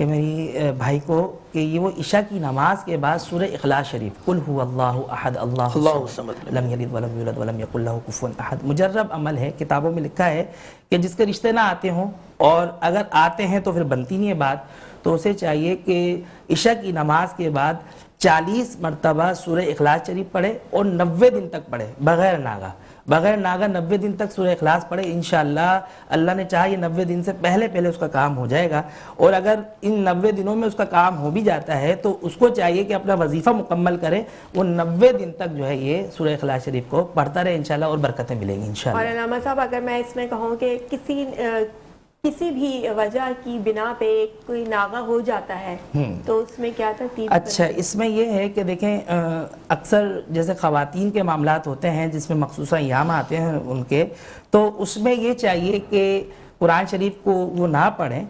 کہ میری بھائی کو کہ یہ وہ عشاء کی نماز کے بعد سورہ اخلاص شریف قل هو اللہ احد اللہ الصمد لم یلد ولم یولد ولم یکن لہ کفوا احد مجرب عمل ہے. کتابوں میں لکھا ہے کہ جس کے رشتے نہ آتے ہوں اور اگر آتے ہیں تو پھر بنتی نہیں ہے بات, تو اسے چاہیے کہ عشاء کی نماز کے بعد 40 مرتبہ سورہ اخلاص شریف پڑھے اور 90 دن تک پڑھے بغیر ناغہ 90 دن تک سورہ اخلاص پڑھے. انشاءاللہ اللہ نے چاہا یہ 90 دن سے پہلے اس کا کام ہو جائے گا. اور اگر ان 90 دنوں میں اس کا کام ہو بھی جاتا ہے تو اس کو چاہیے کہ اپنا وظیفہ مکمل کرے, وہ 90 دن تک جو ہے یہ سورہ اخلاص شریف کو پڑھتا رہے انشاءاللہ, اور برکتیں ملیں گی انشاءاللہ. اور علامہ صاحب اگر میں اس میں کہوں کہ کسی بھی وجہ کی بنا پہ کوئی ناغہ ہو جاتا ہے تو اس میں کیا ترتیب؟ اچھا, اس میں یہ ہے کہ دیکھیں اکثر جیسے خواتین کے معاملات ہوتے ہیں جس میں مخصوصہ ایام آتے ہیں ان کے, تو اس میں یہ چاہیے کہ قرآن شریف کو وہ نہ پڑھیں,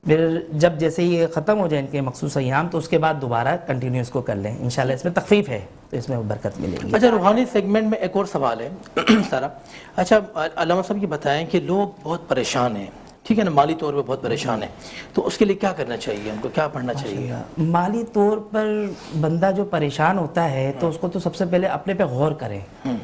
پھر جب جیسے یہ ختم ہو جائے ان کے مخصوص ایام تو اس کے بعد دوبارہ کنٹینیو اس کو کر لیں انشاءاللہ. اس میں تخفیف ہے تو اس میں برکت ملے گی. اچھا, روحانی سیگمنٹ میں ایک اور سوال ہے سارا. اچھا علامہ صاحب یہ بتائیں کہ لوگ بہت پریشان ہیں, ٹھیک ہے نا, مالی طور پہ بہت پریشان ہیں, تو اس کے لیے کیا کرنا چاہیے, ہم کو کیا پڑھنا چاہیے؟ مالی طور پر بندہ جو پریشان ہوتا ہے تو اس کو تو سب سے پہلے اپنے پہ غور کرے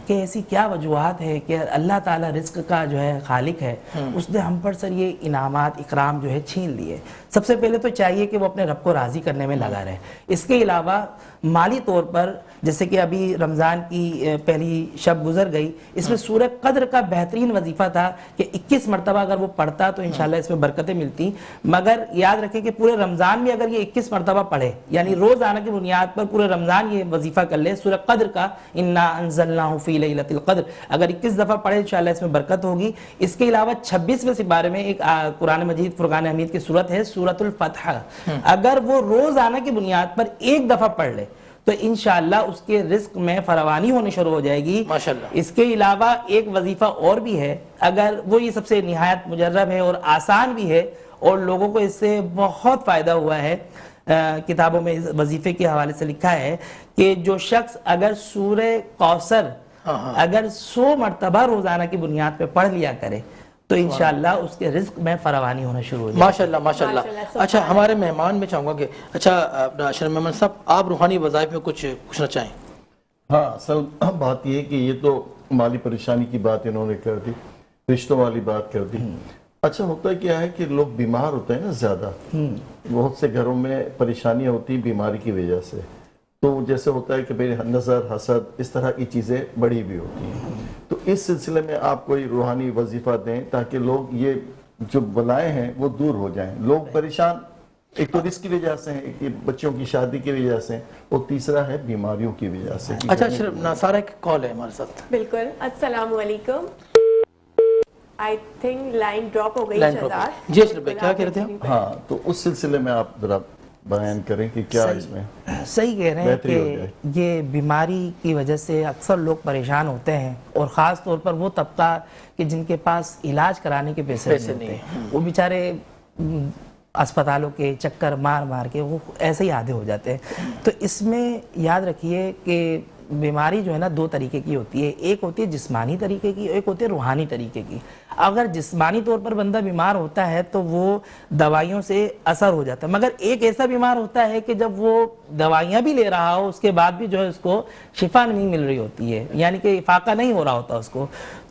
کہ ایسی کیا وجوہات ہے کہ اللہ تعالیٰ رزق کا جو ہے خالق ہے, اس نے ہم پر سر یہ انعامات اکرام جو ہے چھین لیے. سب سے پہلے تو چاہیے کہ وہ اپنے رب کو راضی کرنے میں لگا رہے. اس کے علاوہ مالی طور پر جیسے کہ ابھی رمضان کی پہلی شب گزر گئی, اس میں سورہ قدر کا بہترین وظیفہ تھا کہ 21 مرتبہ اگر وہ پڑھتا تو انشاءاللہ اس میں برکتیں ملتی. مگر یاد رکھیں کہ پورے رمضان میں اگر یہ 21 مرتبہ پڑھے, یعنی روزانہ کی بنیاد پر پورے رمضان یہ وظیفہ کر لے سورہ قدر کا, انا انزلناہ فی لیلۃ القدر, اگر 21 دفعہ پڑھے انشاءاللہ اس میں برکت ہوگی. اس کے علاوہ 26ویں سپارے میں ایک قرآن مجید فرقان حمید کی سورت ہے سورۃ الفتح, اگر وہ روزانہ کی بنیاد پر ایک دفعہ پڑھ لے تو انشاءاللہ اس کے رزق میں فراوانی ہونے شروع ہو جائے گی ماشاءاللہ. اس کے علاوہ ایک وظیفہ اور بھی ہے, اگر وہ یہ سب سے نہایت مجرب ہے اور آسان بھی ہے اور لوگوں کو اس سے بہت فائدہ ہوا ہے. کتابوں میں اس وظیفے کے حوالے سے لکھا ہے کہ جو شخص اگر سورہ کوثر اگر 100 مرتبہ روزانہ کی بنیاد پہ پڑھ لیا کرے تو انشاءاللہ اس کے رزق میں فراوانی ہونا شروع ہو جائے. ماشاءاللہ ماشاءاللہ. اچھا, ہمارے مہمان میں چاہوں گا کہ اچھا اپنا اشرف مہمان صاحب, آپ روحانی وظائف میں کچھ پوچھنا چاہیں؟ ہاں, اصل بات یہ ہے کہ یہ تو مالی پریشانی کی بات انہوں نے کر دی, رشتوں والی بات کر دی. اچھا, ہوتا کیا ہے کہ لوگ بیمار ہوتے ہیں نا زیادہ, بہت سے گھروں میں پریشانیاں ہوتی ہیں بیماری کی وجہ سے, تو جیسے ہوتا ہے کہ بھئی نظر حسد اس طرح کی چیزیں بڑی بھی ہوتی ہیں. تو اس سلسلے میں آپ کوئی روحانی وظیفہ دیں تاکہ لوگ یہ جو بلائیں ہیں وہ دور ہو جائیں. لوگ پریشان ایک تو رزق کی وجہ سے ہیں, ایک بچوں کی شادی کی وجہ سے, اور تیسرا ہے بیماریوں کی وجہ سے. اچھا اشرف, ناصارہ ایک کال ہے ہمارے ساتھ. بالکل. السلام علیکم. آئی تھنک لائن ڈراپ ہو گئی. جی اشرف بھائی, کیا کہہ رہے تھے آپ؟ ہاں, تو اس سلسلے میں آپ ذرا بیان کریں کہ کیا اس میں صحیح کہہ رہے ہیں کہ یہ بیماری کی وجہ سے اکثر لوگ پریشان ہوتے ہیں, اور خاص طور پر وہ طبقہ کہ جن کے پاس علاج کرانے کے پیسے نہیں ہوتے, وہ بیچارے اسپتالوں کے چکر مار کے وہ ایسے ہی آدھے ہو جاتے ہیں. تو اس میں یاد رکھیے کہ بیماری جو ہے نا 2 طریقے کی ہوتی ہے, ایک ہوتی ہے جسمانی طریقے کی, ایک ہوتی ہے روحانی طریقے کی. اگر جسمانی طور پر بندہ بیمار ہوتا ہے تو وہ دوائیوں سے اثر ہو جاتا ہے, مگر ایک ایسا بیمار ہوتا ہے کہ جب وہ دوائیاں بھی لے رہا ہو اس کے بعد بھی جو ہے اس کو شفا نہیں مل رہی ہوتی ہے, یعنی کہ افاقہ نہیں ہو رہا ہوتا اس کو.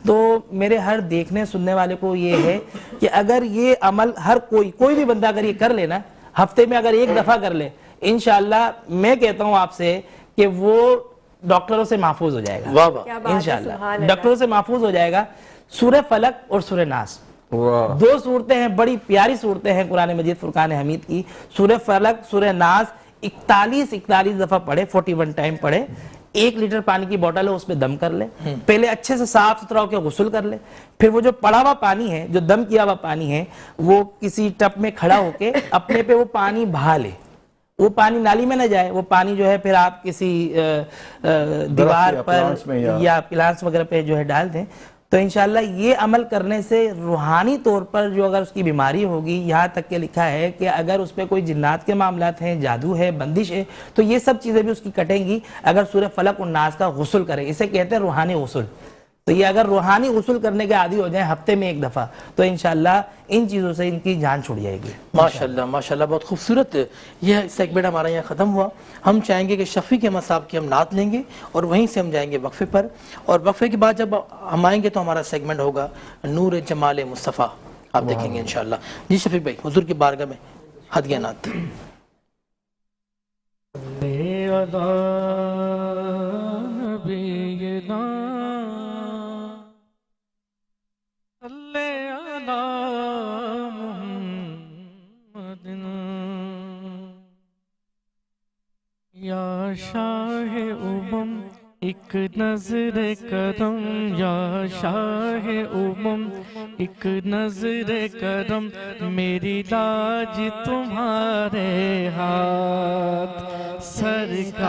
تو میرے ہر دیکھنے سننے والے کو یہ ہے کہ اگر یہ عمل ہر کوئی بھی بندہ اگر یہ کر لے نا, ہفتے میں اگر 1 دفعہ کر لے, انشاءاللہ میں کہتا ہوں آپ سے کہ وہ ڈاکٹروں سے محفوظ ہو جائے گا. انشاءاللہ ڈاکٹروں سے محفوظ ہو جائے گا. سورہ فلق اور سورہ ناس 2 صورتیں ہیں, بڑی پیاری صورتیں ہیں قرآن مجید فرقان حمید کی. سورہ فلق سورہ ناس 41 دفعہ پڑھے, 41 ٹائم پڑھے. 1 لیٹر پانی کی بوٹل ہے, اس میں دم کر لے, پہلے اچھے سے صاف ستھرا ہو کے غسل کر لے, پھر وہ جو پڑا ہوا پانی ہے, جو دم کیا ہوا پانی ہے, وہ کسی ٹپ میں کھڑا ہو کے اپنے پہ وہ پانی بہا لے. وہ پانی نالی میں نہ جائے, وہ پانی جو ہے پھر آپ کسی دیوار پر یا پلانٹس وغیرہ پہ جو ہے ڈال دیں. تو انشاءاللہ یہ عمل کرنے سے روحانی طور پر جو اگر اس کی بیماری ہوگی, یہاں تک کہ لکھا ہے کہ اگر اس پہ کوئی جنات کے معاملات ہیں, جادو ہے, بندش ہے, تو یہ سب چیزیں بھی اس کی کٹیں گی اگر سورہ فلق اور ناس کا غسل کرے. اسے کہتے ہیں روحانی غسل. تو یہ اگر روحانی غسل کرنے کے عادی ہو جائیں ہفتے میں ایک دفعہ تو انشاءاللہ ان چیزوں سے ان کی جان چھوڑ جائے گی. ماشاءاللہ ماشاءاللہ بہت خوبصورت. یہ سیگمنٹ ہمارا یہاں ختم ہوا. ہم چاہیں گے کہ شفیق احمد صاحب کی ہم نعت لیں گے اور وہیں سے ہم جائیں گے وقفے پر, اور وقفے کے بعد جب ہم آئیں گے تو ہمارا سیگمنٹ ہوگا نور جمال مصطفیٰ, آپ دیکھیں گے انشاءاللہ. جی شفیق بھائی, حضور کی بارگاہ میں ہدیہ نعت. یا شاہ امم ایک نظر کرم, یا شاہ امم ایک نظر کرم, میری لاج تمہارے ہاتھ سرکار,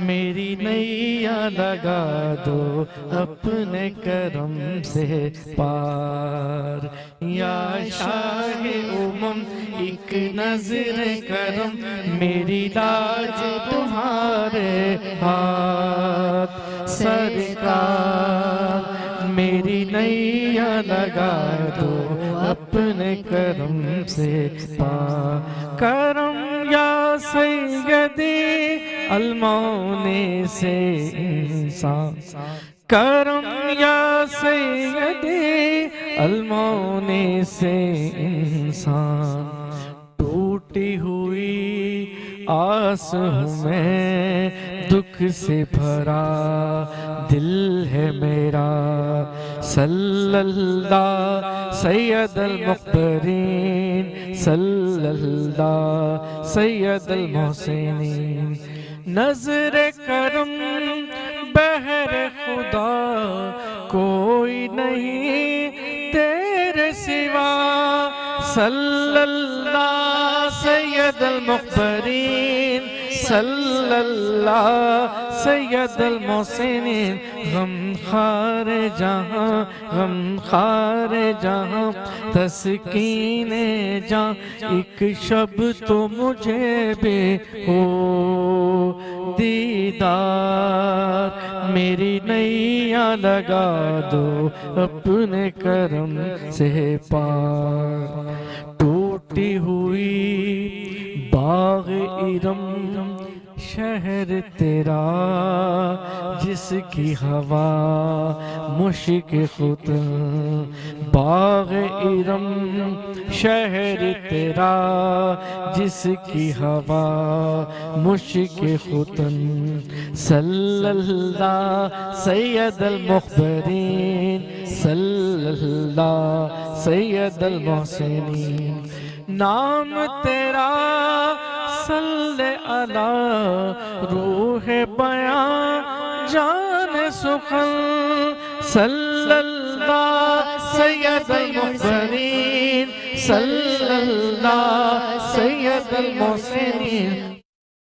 میری نیا لگا دو اپنے کرم سے پار. یا شاہ امم ایک نظر کرم, میری لاج تمہارے ہاتھ سرکار, میری نیا لگا دو اپنے کرم سے پار. کرم یا سیدی المونے سے انسان, کرم یا سیدی المونے سے انسان, ٹوٹی ہوئی آس ہوں میں, دکھ سے بھرا دل ہے میرا. صلی اللہ سید المقبرین, صلی اللہ سید المحسنین. نظر کرم بہر خدا کوئی نہیں تیرے سوا, صلی اللہ سید المقبرین, صلی اللہ سید المحسنین. غم خار جہاں, غم خار جہاں, تسکین جہاں, ایک شب تو مجھے بھی ہو دیدار, میری نیا لگا دو اپنے کرم سے پار. ٹوٹی ہوئی باغ ارم شہر تیرا, جس کی ہوا مشک خود, باغ ارم شہر تیرا, جس کی ہوا مشک ختن. صلی اللہ سید المخبرین, صلی اللہ سید المحسنین. نام تیرا صلی علی روح بیان جان سخن, صلی اللہ سید المخبرین, صلی اللہ سید المحسنین.